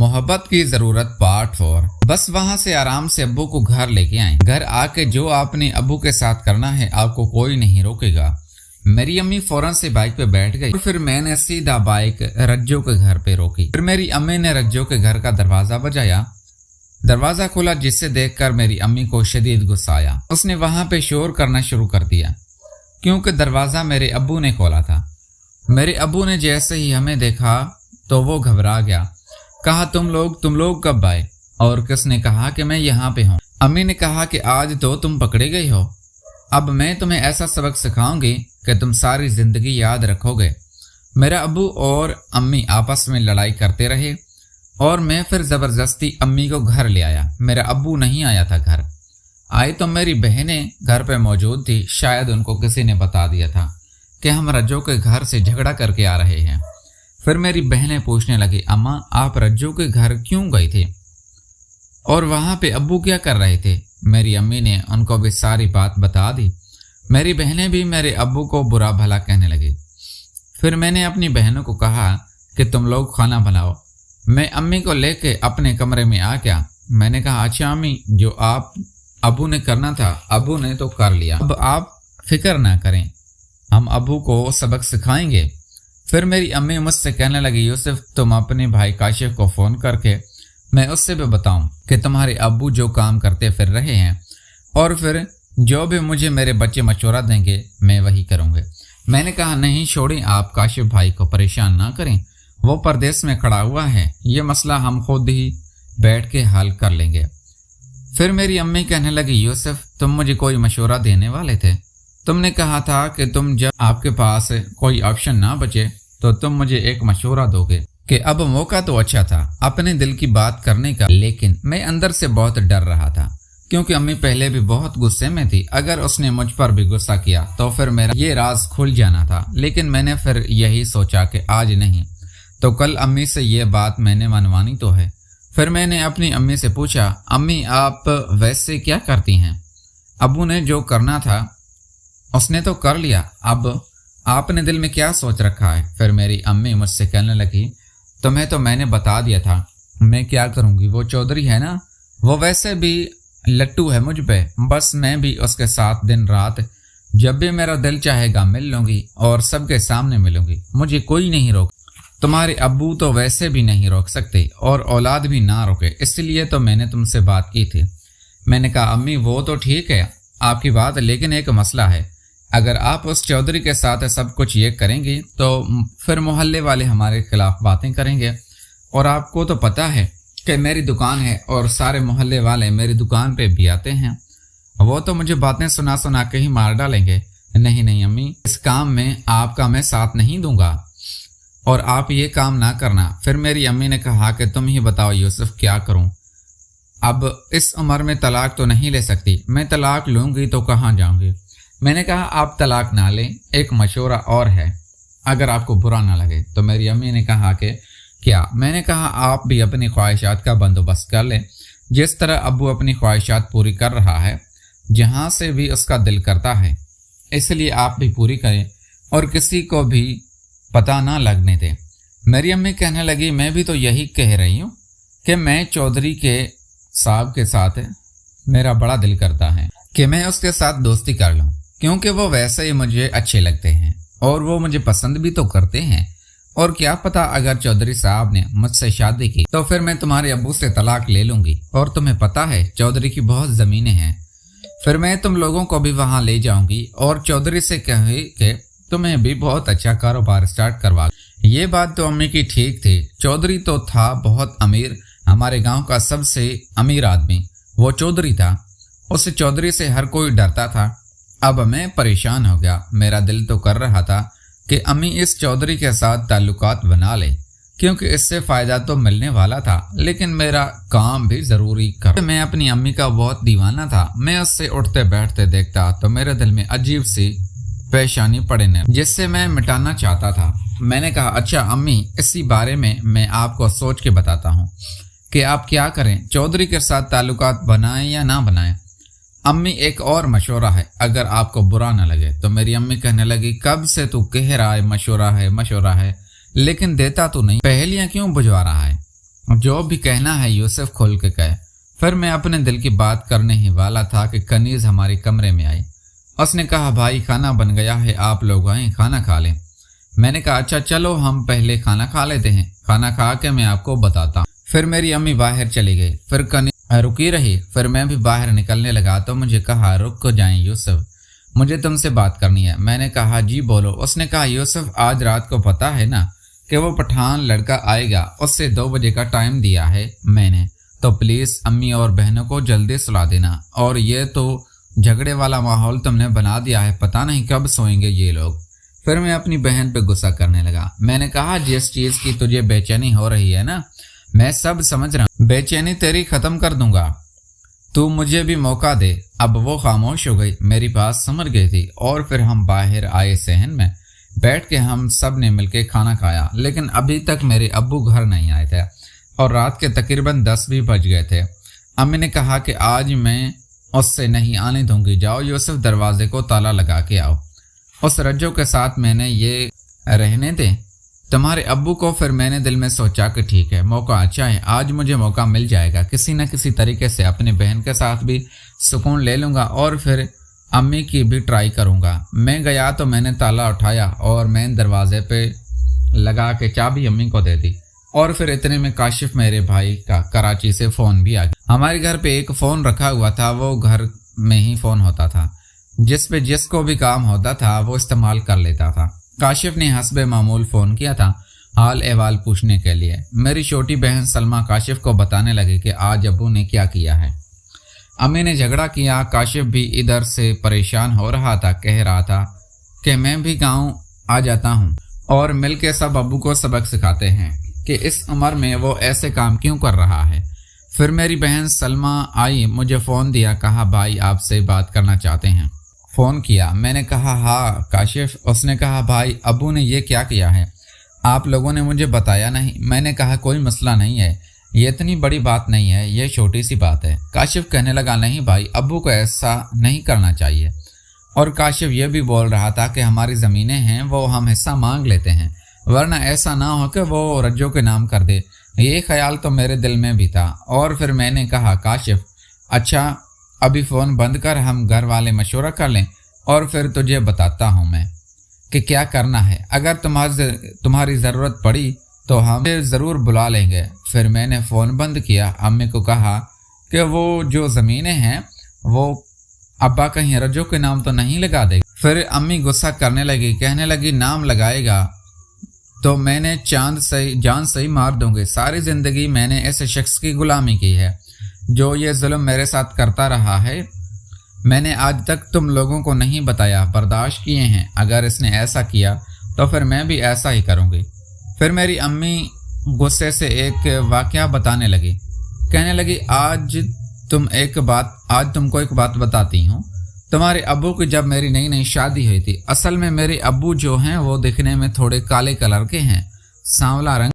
मोहब्बत की जरूरत पार्ट 4। बस वहां से आराम से अब्बू को घर लेके आए। घर आके जो आपने अब्बू के साथ करना है आपको कोई नहीं रोकेगा। मेरी अम्मी फौरन से बाइक पे बैठ गई और फिर मैंने सीधा बाइक रज्जो के घर पे रोकी। फिर मेरी अम्मी ने रज्जो के घर का दरवाजा बजाया। दरवाजा खोला जिससे देखकर मेरी अम्मी को शदीद गुस्सा आया। उसने वहां पे शोर करना शुरू कर दिया क्योंकि दरवाजा मेरे अब्बू ने खोला था। मेरे अब्बू ने जैसे ही हमें देखा तो वो घबरा गया। कहा तुम लोग कब आए और किसने कहा कि मैं यहाँ पे हूँ। अम्मी ने कहा कि आज तो तुम पकड़े गए हो, अब मैं तुम्हें ऐसा सबक सिखाऊंगी कि तुम सारी जिंदगी याद रखोगे। मेरा अब्बू और अम्मी आपस में लड़ाई करते रहे और मैं फिर जबरदस्ती अम्मी को घर ले आया। मेरा अब्बू नहीं आया था घर। आई तो मेरी बहनें घर पे मौजूद थी। शायद उनको किसी ने बता दिया था कि हम रज्जो के घर से झगड़ा करके आ रहे हैं। फिर मेरी बहनें पूछने लगी, अम्मा आप रज्जो के घर क्यों गए थे और वहां पे अब्बू क्या कर रहे थे। मेरी अम्मी ने उनको भी सारी बात बता दी। मेरी बहनें भी मेरे अब्बू को बुरा भला कहने लगी। फिर मैंने अपनी बहनों को कहा कि तुम लोग खाना बनाओ। मैं अम्मी को लेके अपने कमरे में आ गया। मैंने कहा अच्छा अम्मी, जो आप अब्बू ने करना था अब्बू ने तो कर लिया, अब आप फिक्र ना करें, हम अब्बू को सबक सिखाएंगे। फिर मेरी अम्मी मुझसे कहने लगी, यूसुफ तुम अपने भाई काशिफ को फ़ोन करके मैं उससे भी बताऊं कि तुम्हारे अब्बू जो काम करते फिर रहे हैं और फिर जो भी मुझे मेरे बच्चे मशवरा देंगे मैं वही करूँगे। मैंने कहा नहीं छोड़ें, आप काशिफ भाई को परेशान ना करें, वो परदेश में खड़ा हुआ है, ये मसला हम खुद ही बैठ के हल कर लेंगे। फिर मेरी अम्मी कहने लगी, यूसुफ तुम मुझे कोई मशवरा देने वाले थे, तुमने कहा था कि तुम जब आपके पास कोई ऑप्शन ना बचे तो तुम मुझे एक मशवरा दोगे कि अब मौका तो अच्छा था अपने दिल की बात करने का, लेकिन मैं अंदर से बहुत डर रहा था क्योंकि अम्मी पहले भी बहुत गुस्से में थी। अगर उसने मुझ पर भी गुस्सा किया तो फिर मेरा ये राज खुल जाना था। लेकिन मैंने फिर यही सोचा कि आज नहीं तो कल अम्मी से ये बात मैंने मनवानी तो है। फिर मैंने अपनी अम्मी से पूछा, अम्मी आप वैसे क्या करती हैं, अब्बू ने जो करना था उसने तो कर लिया, अब आपने दिल में क्या सोच रखा है। फिर मेरी अम्मी मुझसे कहने लगी, तुम्हें तो मैंने बता दिया था मैं क्या करूंगी, वो चौधरी है ना वो वैसे भी लट्टू है मुझ पे, बस मैं भी उसके साथ दिन रात जब भी मेरा दिल चाहेगा मिल लूंगी और सबके सामने मिलूंगी, मुझे कोई नहीं रोक। तुम्हारे अब्बू तो वैसे भी नहीं रोक सकते और औलाद भी ना रोके, इसलिए तो मैंने तुमसे बात की थी। मैंने कहा अम्मी वो तो ठीक है आपकी बात, लेकिन एक मसला है, अगर आप उस चौधरी के साथ सब कुछ ये करेंगे तो फिर मोहल्ले वाले हमारे खिलाफ बातें करेंगे और आपको तो पता है कि मेरी दुकान है और सारे मोहल्ले वाले मेरी दुकान पे भी आते हैं, वो तो मुझे बातें सुना सुना के ही मार डालेंगे। नहीं नहीं अम्मी, इस काम में आपका मैं साथ नहीं दूंगा और आप ये काम ना करना। फिर मेरी अम्मी ने कहा कि तुम ही बताओ यूसुफ क्या करूं, अब इस उम्र में तलाक तो नहीं ले सकती, मैं तलाक लूंगी तो कहाँ जाऊंगी। मैंने कहा आप तलाक ना लें, एक मशवरा और है अगर आपको बुरा ना लगे। तो मेरी अम्मी ने कहा कि क्या। मैंने कहा आप भी अपनी ख्वाहिशात का बंदोबस्त कर लें, जिस तरह अब्बू अपनी ख्वाहिशात पूरी कर रहा है, जहाँ से भी उसका दिल करता है, इसलिए आप भी पूरी करें और किसी को भी पता ना लगने दें। मेरी अम्मी कहने लगी, मैं भी तो यही कह रही हूँ कि मैं चौधरी के साहब के साथ मेरा बड़ा दिल करता है कि मैं उसके साथ दोस्ती कर लूँ, क्योंकि वो वैसे ही मुझे अच्छे लगते हैं और वो मुझे पसंद भी तो करते हैं। और क्या पता अगर चौधरी साहब ने मुझसे शादी की तो फिर मैं तुम्हारे अब्बू से तलाक ले लूंगी और तुम्हें पता है चौधरी की बहुत ज़मीनें हैं, फिर मैं तुम लोगों को भी वहाँ ले जाऊंगी और चौधरी से कहे कि तुम्हें भी बहुत अच्छा कारोबार स्टार्ट करवा। ये बात तो अम्मी की ठीक थी। चौधरी तो था बहुत अमीर, हमारे गाँव का सबसे अमीर आदमी वो चौधरी था, उस चौधरी से हर कोई डरता था। अब मैं परेशान हो गया, मेरा दिल तो कर रहा था कि अम्मी इस चौधरी के साथ ताल्लुकात बना ले क्योंकि इससे फ़ायदा तो मिलने वाला था, लेकिन मेरा काम भी ज़रूरी कर। मैं अपनी अम्मी का बहुत दीवाना था, मैं उससे उठते बैठते देखता तो मेरे दिल में अजीब सी परेशानी पड़ने जिससे मैं मिटाना चाहता था। मैंने कहा अच्छा अम्मी, इसी बारे में मैं आपको सोच के बताता हूँ कि आप क्या करें, चौधरी के साथ ताल्लुकात बनाएं या ना बनाएं। अम्मी एक और मशवरा है अगर आपको बुरा ना लगे। तो मेरी अम्मी कहने लगी, कब से तू कह रहा है मशवरा है, लेकिन देता तो नहीं, पहेलियां क्यों बुझवा रहा है। जो भी कहना है यूसुफ खोल के कहे। फिर मैं अपने दिल की बात करने ही वाला था कि कनीज हमारे कमरे में आई। उसने कहा भाई खाना बन गया है, आप लोग आए खाना खा लें। मैंने कहा अच्छा चलो हम पहले खाना खा लेते हैं, खाना खा के मैं आपको बताता हूँ। फिर मेरी अम्मी बाहर चली गई, फिर कनीज रुकी रही। फिर मैं भी बाहर निकलने लगा तो मुझे कहा रुक को जाएं यूसुफ, मुझे तुमसे बात करनी है। मैंने कहा जी बोलो। उसने कहा यूसुफ आज रात को पता है ना कि वो पठान लड़का आएगा, उससे 2 बजे का टाइम दिया है मैंने, तो प्लीज अम्मी और बहनों को जल्दी सुला देना। और ये तो झगड़े वाला माहौल तुमने बना दिया है, पता नहीं कब सोएंगे ये लोग। फिर मैं अपनी बहन पे गुस्सा करने लगा। मैंने कहा जिस चीज की तुझे बेचैनी हो रही है ना, मैं सब समझ रहा हूँ, बेचैनी तेरी खत्म कर दूंगा, तू मुझे भी मौका दे। अब वो खामोश हो गई, मेरी बात समझ गई थी। और फिर हम बाहर आए, सहन में बैठ के हम सब ने मिलके खाना खाया। लेकिन अभी तक मेरे अब्बू घर नहीं आए थे और रात के तकरीबन 10 भी बज गए थे। अम्मी ने कहा कि आज मैं उससे नहीं आने दूंगी, जाओ यूसुफ दरवाजे को ताला लगा के आओ। उस रज्जो के साथ मैंने ये रहने दे तुम्हारे अब्बू को। फिर मैंने दिल में सोचा कि ठीक है, मौका अच्छा है, आज मुझे मौका मिल जाएगा, किसी न किसी तरीके से अपनी बहन के साथ भी सुकून ले लूँगा और फिर अम्मी की भी ट्राई करूँगा। मैं गया तो मैंने ताला उठाया और मैं दरवाजे पे लगा के चाबी अम्मी को दे दी। और फिर इतने में काशिफ मेरे भाई का कराची से फ़ोन भी आ गया। हमारे घर पे एक फ़ोन रखा हुआ था, वो घर में ही फ़ोन होता था, जिस पे जिसको भी काम होता था वो इस्तेमाल कर लेता था। काशिफ ने हस्बे मामूल फ़ोन किया था हाल अहवाल पूछने के लिए। मेरी छोटी बहन सलमा काशिफ को बताने लगी कि आज अब्बू ने क्या किया है। अम्मी ने झगड़ा किया। काशिफ भी इधर से परेशान हो रहा था, कह रहा था कि मैं भी गाँव आ जाता हूँ और मिल के सब अब्बू को सबक सिखाते हैं कि इस उम्र में वो ऐसे काम क्यों कर रहा है। फिर मेरी बहन सलमा आई, मुझे फ़ोन दिया, कहा भाई आपसे बात करना चाहते हैं। फ़ोन किया, मैंने कहा हाँ काशिफ। उसने कहा भाई अब्बू ने ये क्या किया है, आप लोगों ने मुझे बताया नहीं। मैंने कहा कोई मसला नहीं है, ये इतनी बड़ी बात नहीं है, ये छोटी सी बात है। काशिफ कहने लगा नहीं भाई अब्बू को ऐसा नहीं करना चाहिए। और काशिफ ये भी बोल रहा था कि हमारी ज़मीनें हैं वो हम हिस्सा मांग लेते हैं, वरना ऐसा ना हो कि वो रज्जो के नाम कर दे। ये ख्याल तो मेरे दिल में भी था। और फिर मैंने कहा काशिफ अच्छा अभी फ़ोन बंद कर, हम घर वाले मशवरा कर लें और फिर तुझे बताता हूँ मैं कि क्या करना है। अगर तुम्हारी ज़रूरत पड़ी तो हम ज़रूर बुला लेंगे। फिर मैंने फ़ोन बंद किया। अम्मी को कहा कि वो जो ज़मीनें हैं वो अब्बा कहीं रज्जो के नाम तो नहीं लगा दे। फिर अम्मी गुस्सा करने लगी, कहने लगी नाम लगाएगा तो मैंने जान सही मार दूंगी। सारी ज़िंदगी मैंने ऐसे शख्स की गुलामी की है जो ये जुल्म मेरे साथ करता रहा है। मैंने आज तक तुम लोगों को नहीं बताया, बर्दाश्त किए हैं। अगर इसने ऐसा किया तो फिर मैं भी ऐसा ही करूँगी। फिर मेरी अम्मी गुस्से से एक वाक़या बताने लगी, कहने लगी आज तुमको एक बात बताती हूँ। तुम्हारे अब्बू की जब मेरी नई नई शादी हुई थी, असल में मेरे अब्बू जो हैं वो दिखने में थोड़े काले कलर के हैं, सांवला रंग